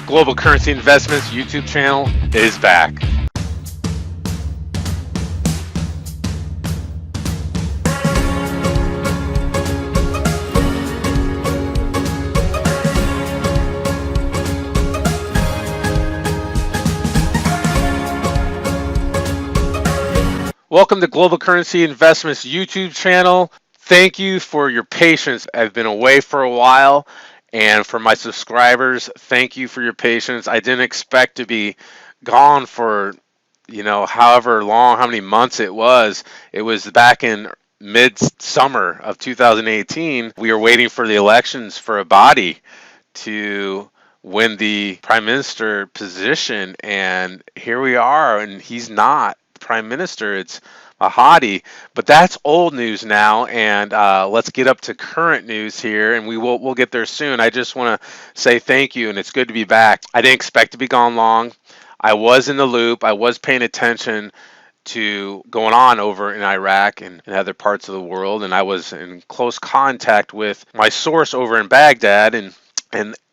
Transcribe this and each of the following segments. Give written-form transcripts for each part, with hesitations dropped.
Global Currency Investments YouTube channel is back. Welcome to Global Currency Investments YouTube channel. Thank you for your patience. I've been away for a while, and for my subscribers, thank you for your patience. I didn't expect to be gone for, however long, how many months it was. It was back in mid-summer of 2018. We were waiting for the elections for a body to win the prime minister position, and here we are, and he's not prime minister. It's Mahdi, but that's old news now, and let's get up to current news here, and we'll get there soon. I just want to say thank you, and it's good to be back. I didn't expect to be gone long. I was in the loop. I was paying attention to going on over in Iraq and other parts of the world, and I was in close contact with my source over in Baghdad,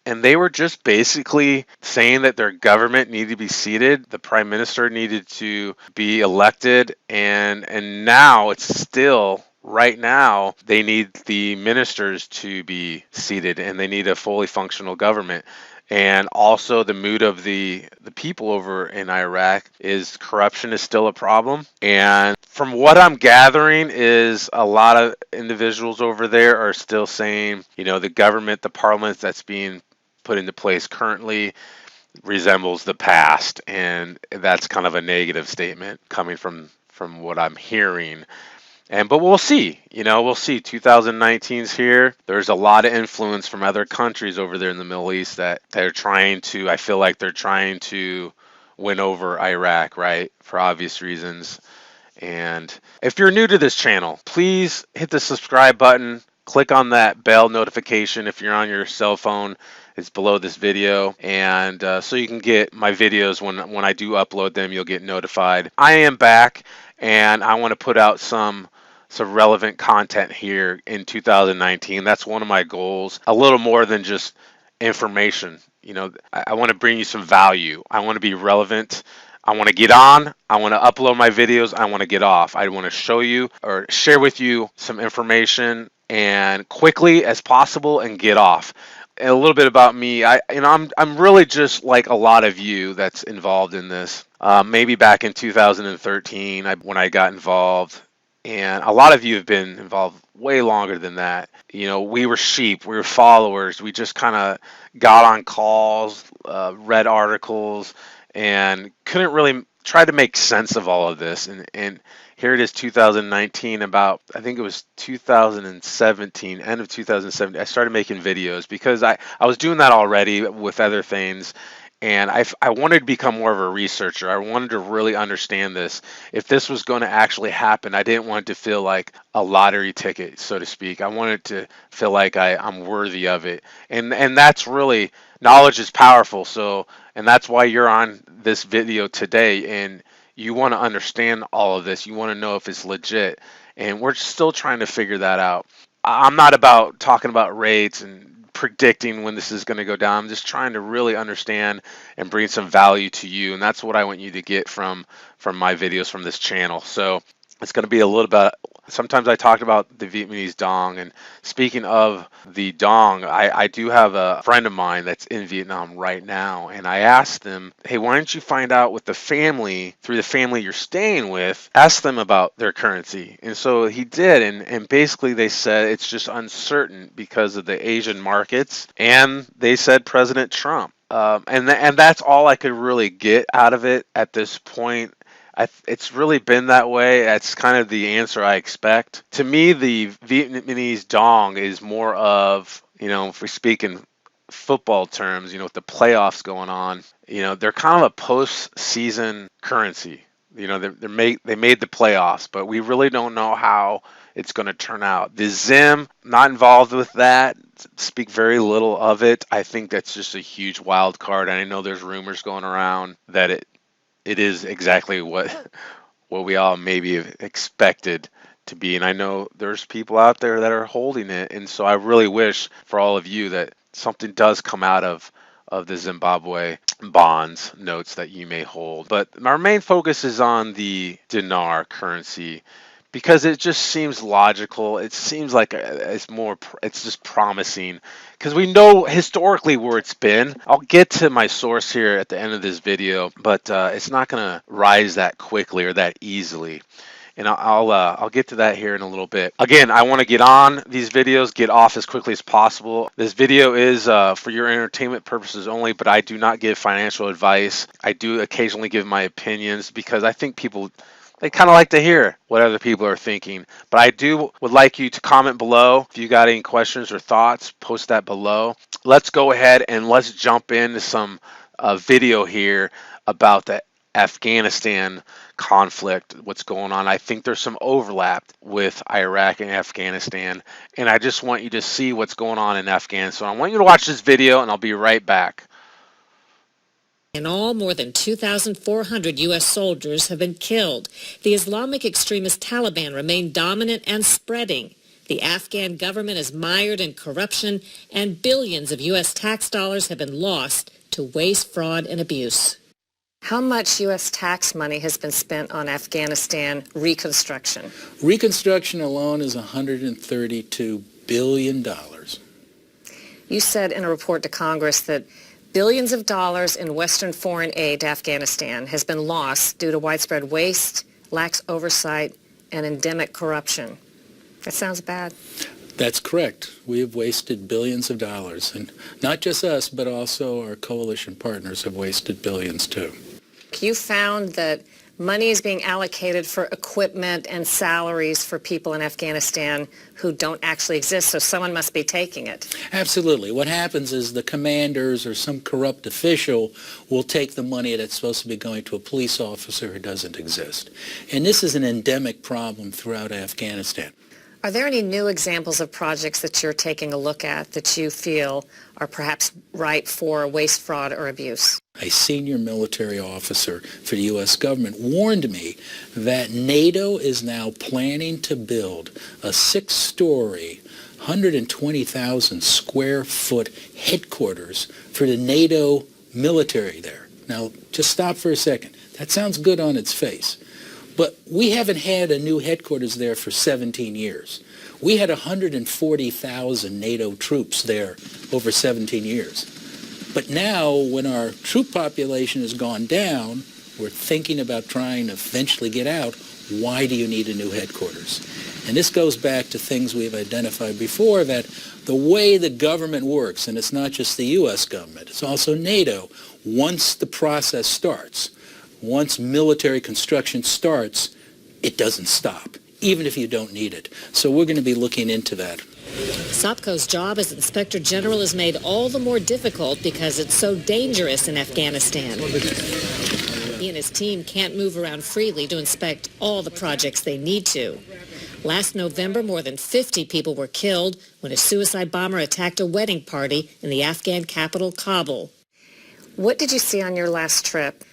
and they were just basically saying that their government needed to be seated, the prime minister needed to be elected, and now it's still, right now, they need the ministers to be seated, and they need a fully functional government. And also the mood of the people over in Iraq is corruption is still a problem. And from what I'm gathering is a lot of individuals over there are still saying, the government, the parliament that's being put into place currently resembles the past, and that's kind of a negative statement coming from what I'm hearing. But we'll see. We'll see. 2019's here. There's a lot of influence from other countries over there in the Middle East that they're trying to. I feel like they're trying to win over Iraq, right? For obvious reasons. And if you're new to this channel, please hit the subscribe button. Click on that bell notification if you're on your cell phone. It's below this video, and so you can get my videos when I do upload them. You'll get notified. I am back, and I want to put out some relevant content here in 2019. That's one of my goals. A little more than just information. I want to bring you some value. I want to be relevant. I want to get on. I want to upload my videos. I want to get off. I want to show you or share with you some information and quickly as possible and get off. And a little bit about me. I'm really just like a lot of you that's involved in this. Maybe back in 2013 when I got involved, and a lot of you have been involved way longer than that. We were sheep, we were followers. We just kind of got on calls, read articles, and couldn't really try to make sense of all of this. And here it is, 2019, I think it was 2017, end of 2017, I started making videos because I was doing that already with other things, and I wanted to become more of a researcher. I wanted to really understand this. If this was going to actually happen, I didn't want it to feel like a lottery ticket, so to speak. I wanted to feel like I'm worthy of it. And that's really, knowledge is powerful. And that's why you're on this video today, and you want to understand all of this. You want to know if it's legit. And we're still trying to figure that out. I'm not about talking about rates and predicting when this is going to go down. I'm just trying to really understand and bring some value to you. And that's what I want you to get from my videos from this channel. So it's going to be a little bit, sometimes I talked about the Vietnamese dong, and speaking of the dong, I do have a friend of mine that's in Vietnam right now, and I asked them, hey, why don't you find out with the family, through the family you're staying with, ask them about their currency. And so he did, and basically they said it's just uncertain because of the Asian markets, and they said President Trump. And that's all I could really get out of it at this point. It's really been that way. That's kind of the answer I expect. To me, the Vietnamese dong is more of, if we speak in football terms, with the playoffs going on, they're kind of a post-season currency. They made the playoffs, but we really don't know how it's going to turn out. The Zim, not involved with that. Speak very little of it. I think that's just a huge wild card. And I know there's rumors going around that it is exactly what we all maybe expected to be. And I know there's people out there that are holding it. And so I really wish for all of you that something does come out of of the Zimbabwe bonds notes that you may hold. But our main focus is on the dinar currency because it just seems logical. It seems like it's just promising because we know historically where it's been. I'll get to my source here at the end of this video, but it's not going to rise that quickly or that easily. And I'll get to that here in a little bit. Again, I want to get on these videos, get off as quickly as possible. This video is for your entertainment purposes only, but I do not give financial advice. I do occasionally give my opinions because I think people, they kind of like to hear what other people are thinking. But I would like you to comment below. If you got any questions or thoughts, post that below. Let's go ahead and let's jump into some video here about the Afghanistan conflict, what's going on. I think there's some overlap with Iraq and Afghanistan, and I just want you to see what's going on in Afghanistan. I want you to watch this video, and I'll be right back. In all, more than 2,400 U.S. soldiers have been killed. The Islamic extremist Taliban remain dominant and spreading. The Afghan government is mired in corruption, and billions of U.S. tax dollars have been lost to waste, fraud, and abuse. How much U.S. tax money has been spent on Afghanistan reconstruction? Reconstruction alone is $132 billion. You said in a report to Congress that billions of dollars in Western foreign aid to Afghanistan has been lost due to widespread waste, lax oversight, and endemic corruption. That sounds bad. That's correct. We have wasted billions of dollars. And not just us, but also our coalition partners have wasted billions too. You found that money is being allocated for equipment and salaries for people in Afghanistan who don't actually exist, so someone must be taking it. Absolutely. What happens is the commanders or some corrupt official will take the money that's supposed to be going to a police officer who doesn't exist. And this is an endemic problem throughout Afghanistan. Are there any new examples of projects that you're taking a look at that you feel are perhaps ripe for waste, fraud, or abuse? A senior military officer for the U.S. government warned me that NATO is now planning to build a 6-story, 120,000 square foot headquarters for the NATO military there. Now, just stop for a second. That sounds good on its face. But we haven't had a new headquarters there for 17 years. We had 140,000 NATO troops there over 17 years. But now, when our troop population has gone down, we're thinking about trying to eventually get out. Why do you need a new headquarters? And this goes back to things we've identified before, that the way the government works, and it's not just the U.S. government, it's also NATO, once the process starts, once military construction starts, it doesn't stop, even if you don't need it. So we're going to be looking into that. SOPCO's job as Inspector General is made all the more difficult because it's so dangerous in Afghanistan. He and his team can't move around freely to inspect all the projects they need to. Last November, more than 50 people were killed when a suicide bomber attacked a wedding party in the Afghan capital, Kabul. What did you see on your last trip?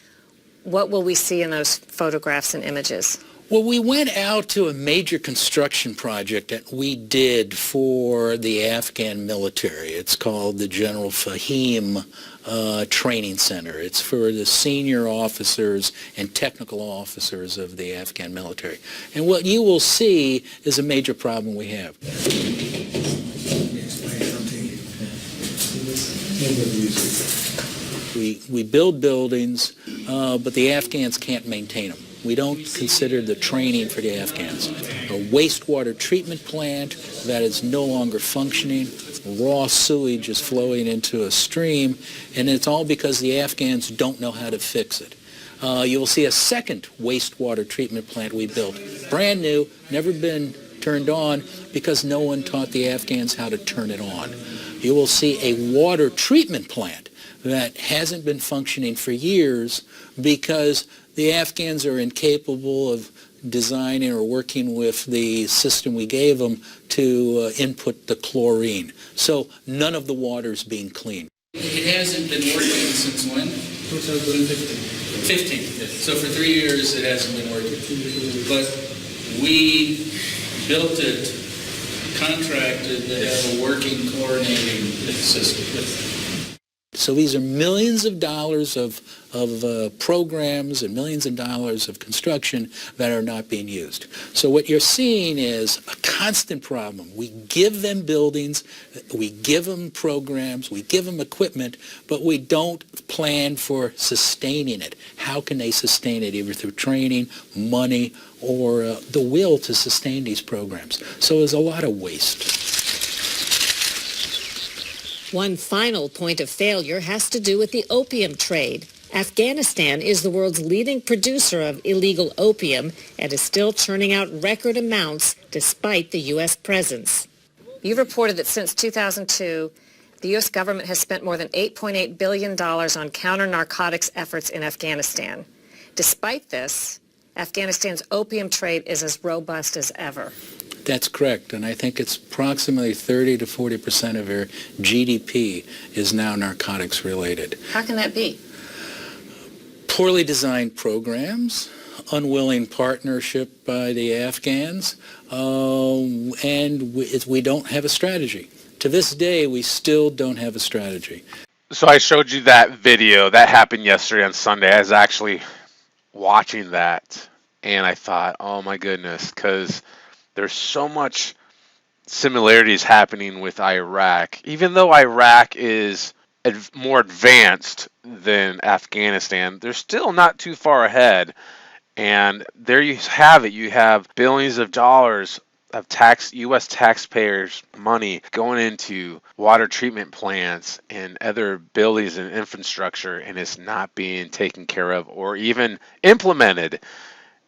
What will we see in those photographs and images? Well, we went out to a major construction project that we did for the Afghan military. It's called the General Fahim Training Center. It's for the senior officers and technical officers of the Afghan military. And what you will see is a major problem we have. We build buildings, but the Afghans can't maintain them. We don't consider the training for the Afghans. A wastewater treatment plant that is no longer functioning, raw sewage is flowing into a stream, and it's all because the Afghans don't know how to fix it. You will see a second wastewater treatment plant we built, brand new, never been turned on, because no one taught the Afghans how to turn it on. You will see a water treatment plant that hasn't been functioning for years because the Afghans are incapable of designing or working with the system we gave them to input the chlorine. So none of the water is being cleaned. It hasn't been working since when? 2015. So for 3 years it hasn't been working. But we built it, contracted to have a working chlorinating system. So these are millions of dollars of programs and millions of dollars of construction that are not being used. So what you're seeing is a constant problem. We give them buildings, we give them programs, we give them equipment, but we don't plan for sustaining it. How can they sustain it, either through training, money, or the will to sustain these programs? So there's a lot of waste. One final point of failure has to do with the opium trade. Afghanistan is the world's leading producer of illegal opium and is still churning out record amounts despite the U.S. presence. You've reported that since 2002, the U.S. government has spent more than $8.8 billion on counter-narcotics efforts in Afghanistan. Despite this, Afghanistan's opium trade is as robust as ever. That's correct, and I think it's approximately 30 to 40% of their GDP is now narcotics related. How can that be? Poorly designed programs, unwilling partnership by the Afghans, and we don't have a strategy. To this day, we still don't have a strategy. So I showed you that video. That happened yesterday on Sunday. I was actually watching that, and I thought, oh my goodness, because there's so much similarities happening with Iraq. Even though Iraq is more advanced than Afghanistan, they're still not too far ahead. And there you have it. You have billions of dollars of U.S. taxpayers' money going into water treatment plants and other buildings and infrastructure, and it's not being taken care of or even implemented.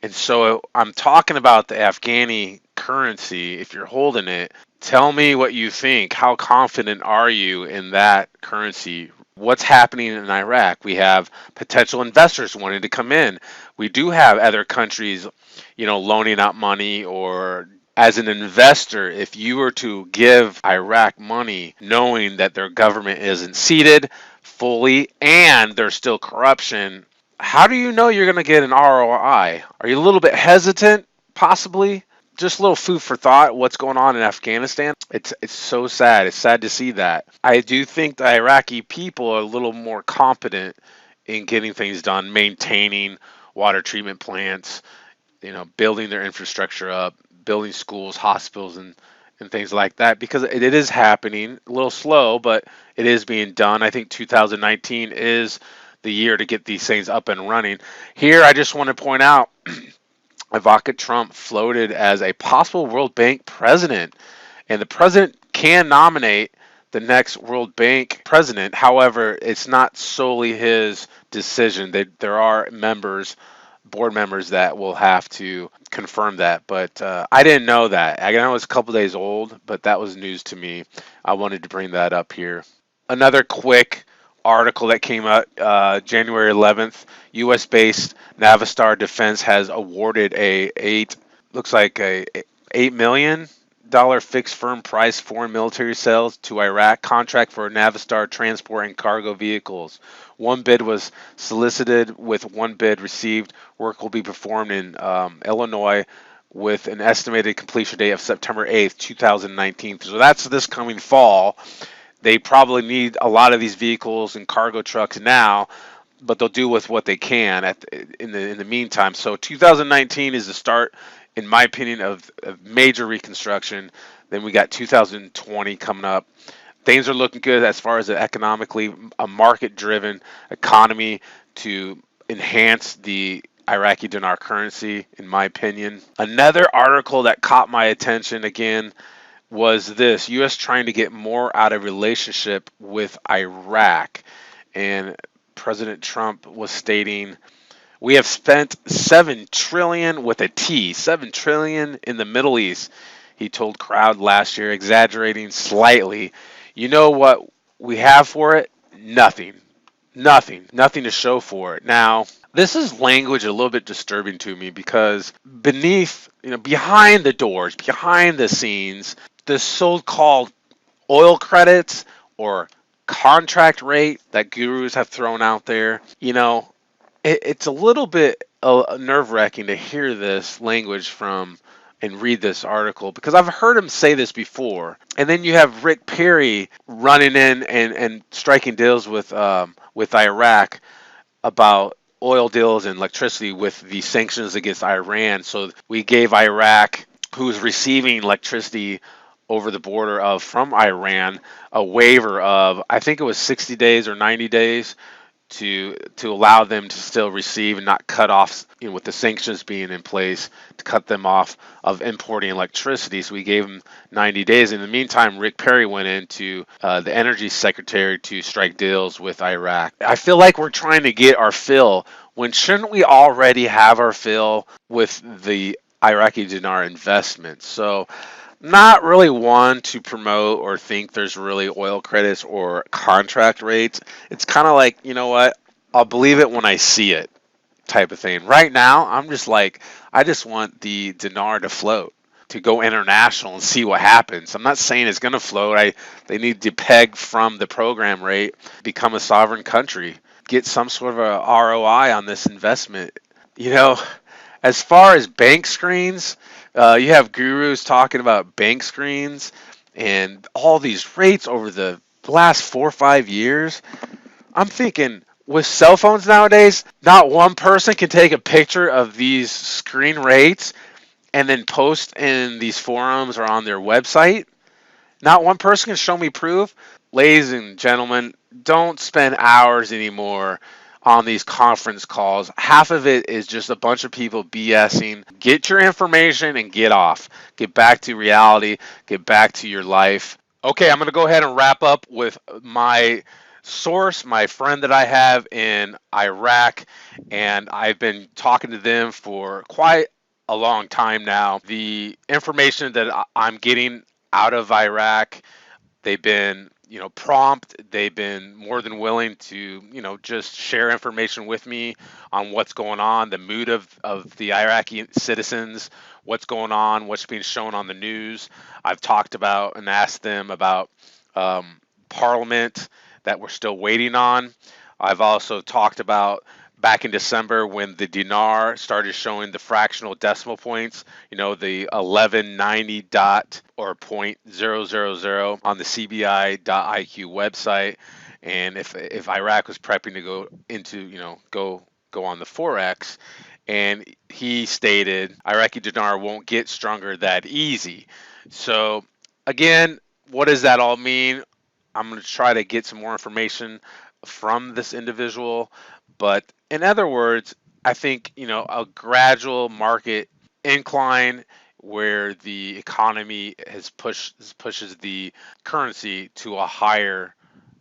And so I'm talking about the Afghani currency. If you're holding it, tell me what you think. How confident are you in that currency? What's happening in Iraq? We have potential investors wanting to come in. We do have other countries, loaning out money, or as an investor, if you were to give Iraq money knowing that their government isn't seated fully and there's still corruption, how do you know you're going to get an ROI? Are you a little bit hesitant, possibly? Just a little food for thought, what's going on in Afghanistan. It's so sad. It's sad to see that. I do think the Iraqi people are a little more competent in getting things done, maintaining water treatment plants, building their infrastructure up, building schools, hospitals, and things like that, because it is happening. A little slow, but it is being done. I think 2019 is the year to get these things up and running. Here, I just want to point out, Ivanka Trump floated as a possible World Bank president, and the president can nominate the next World Bank president. However, it's not solely his decision. There are board members that will have to confirm that, but I didn't know that. I know it's a couple days old, but that was news to me. I wanted to bring that up here. Another quick article that came out January 11th, U.S.-based Navistar Defense has awarded $8 million fixed firm price foreign military sales to Iraq contract for Navistar transport and cargo vehicles. One bid was solicited, with one bid received. Work will be performed in Illinois with an estimated completion date of September 8th, 2019. So that's this coming fall. They probably need a lot of these vehicles and cargo trucks now, but they'll do with what they can in the meantime. So 2019 is the start, in my opinion, of major reconstruction. Then we got 2020 coming up. Things are looking good as far as economically, a market-driven economy to enhance the Iraqi dinar currency, in my opinion. Another article that caught my attention again was this: U.S. trying to get more out of relationship with Iraq. And President Trump was stating, we have spent $7 trillion with a T, $7 trillion in the Middle East, he told crowd last year, exaggerating slightly. You know what we have for it? Nothing to show for it. Now, this is language a little bit disturbing to me, because behind the doors, behind the scenes, the so-called oil credits or contract rate that gurus have thrown out there, it's a little bit nerve-wracking to hear this language from and read this article because I've heard him say this before. And then you have Rick Perry running in and striking deals with Iraq about oil deals and electricity with the sanctions against Iran. So we gave Iraq, who's receiving electricity over the border of from Iran, a waiver of, I think it was 60 days or 90 days to allow them to still receive and not cut off, with the sanctions being in place, to cut them off of importing electricity. So we gave them 90 days. In the meantime, Rick Perry went into the energy secretary to strike deals with Iraq. I feel like we're trying to get our fill when shouldn't we already have our fill with the Iraqi dinar investments? So not really one to promote or think there's really oil credits or contract rates. It's kind of like, you know what? I'll believe it when I see it type of thing. Right now, I'm just like, I just want the dinar to float, to go international and see what happens. I'm not saying it's going to float. They need to peg from the program rate, become a sovereign country, get some sort of a ROI on this investment. As far as bank screens, you have gurus talking about bank screens and all these rates over the last 4 or 5 years. I'm thinking with cell phones nowadays, not one person can take a picture of these screen rates and then post in these forums or on their website. Not one person can show me proof. Ladies and gentlemen, don't spend hours anymore on these conference calls. Half of it is just a bunch of people BSing. Get your information and get off. Get back to reality. Get back to your life. Okay, I'm going to go ahead and wrap up with my source, my friend that I have in Iraq, and I've been talking to them for quite a long time now. The information that I'm getting out of Iraq, they've been, prompt. They've been more than willing to, just share information with me on what's going on, the mood of the Iraqi citizens, what's going on, what's being shown on the news. I've talked about and asked them about Parliament that we're still waiting on. I've also talked about back in December when the dinar started showing the fractional decimal points, the 1190 dot or .000 on the CBI.IQ website. And if Iraq was prepping to go into, go on the Forex, and he stated Iraqi dinar won't get stronger that easy. So again, what does that all mean? I'm going to try to get some more information from this individual. But in other words, I think, a gradual market incline where the economy pushes the currency to a higher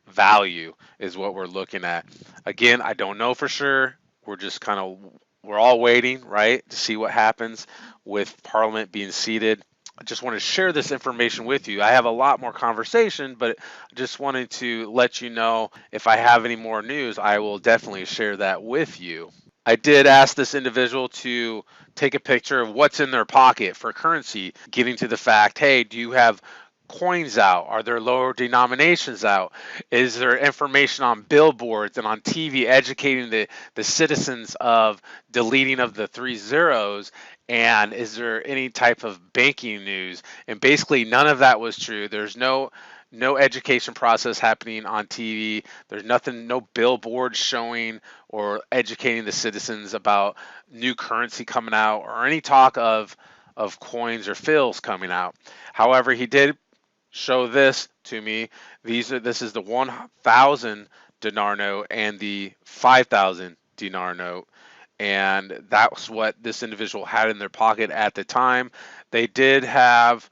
value is what we're looking at. Again, I don't know for sure. We're all waiting, right, to see what happens with Parliament being seated. I just want to share this information with you. I have a lot more conversation, but I just wanted to let you know if I have any more news, I will definitely share that with you. I did ask this individual to take a picture of what's in their pocket for currency, getting to the fact, hey, do you have coins out? Are there lower denominations out? Is there information on billboards and on TV educating the citizens of deleting of the 3 zeros? And is there any type of banking news? And basically none of that was true. There's no education process happening on TV. There's nothing, no billboards showing or educating the citizens about new currency coming out or any talk of coins or fills coming out. However, he did show this to me. This is the 1,000 dinar note and the 5,000 dinar note. And that's what this individual had in their pocket at the time. They did have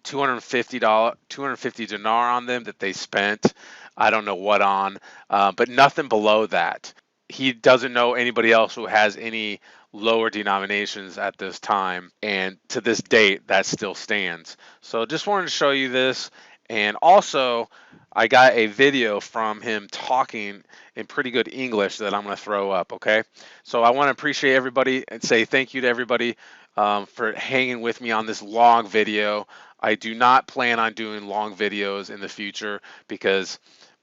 $250 dinar on them that they spent. I don't know what on, but nothing below that. He doesn't know anybody else who has any lower denominations at this time, and to this date that still stands. So just wanted to show you this. And also I got a video from him talking in pretty good English that I'm going to throw up. Okay, so I want to appreciate everybody and say thank you to everybody for hanging with me on this long video. I do not plan on doing long videos in the future because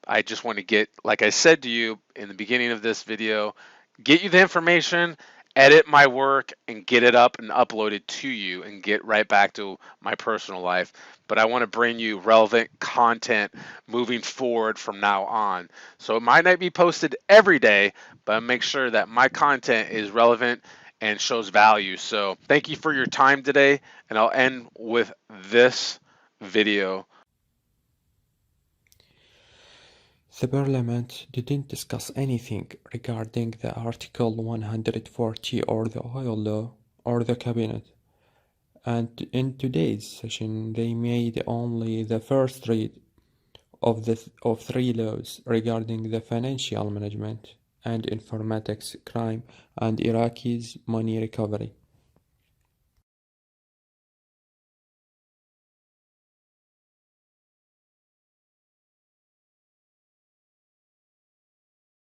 I just want to get, like I said to you in the beginning of this video, get you the information edit my work and get it up and upload it to you and get right back to my personal life. But I want to bring you relevant content moving forward from now on. So it might not be posted every day, but I make sure that my content is relevant and shows value. So thank you for your time today, and I'll end with this video. The Parliament didn't discuss anything regarding the Article 140 or the oil law or the cabinet, and in today's session they made only the first read of three laws regarding the financial management and informatics crime and Iraqi's money recovery.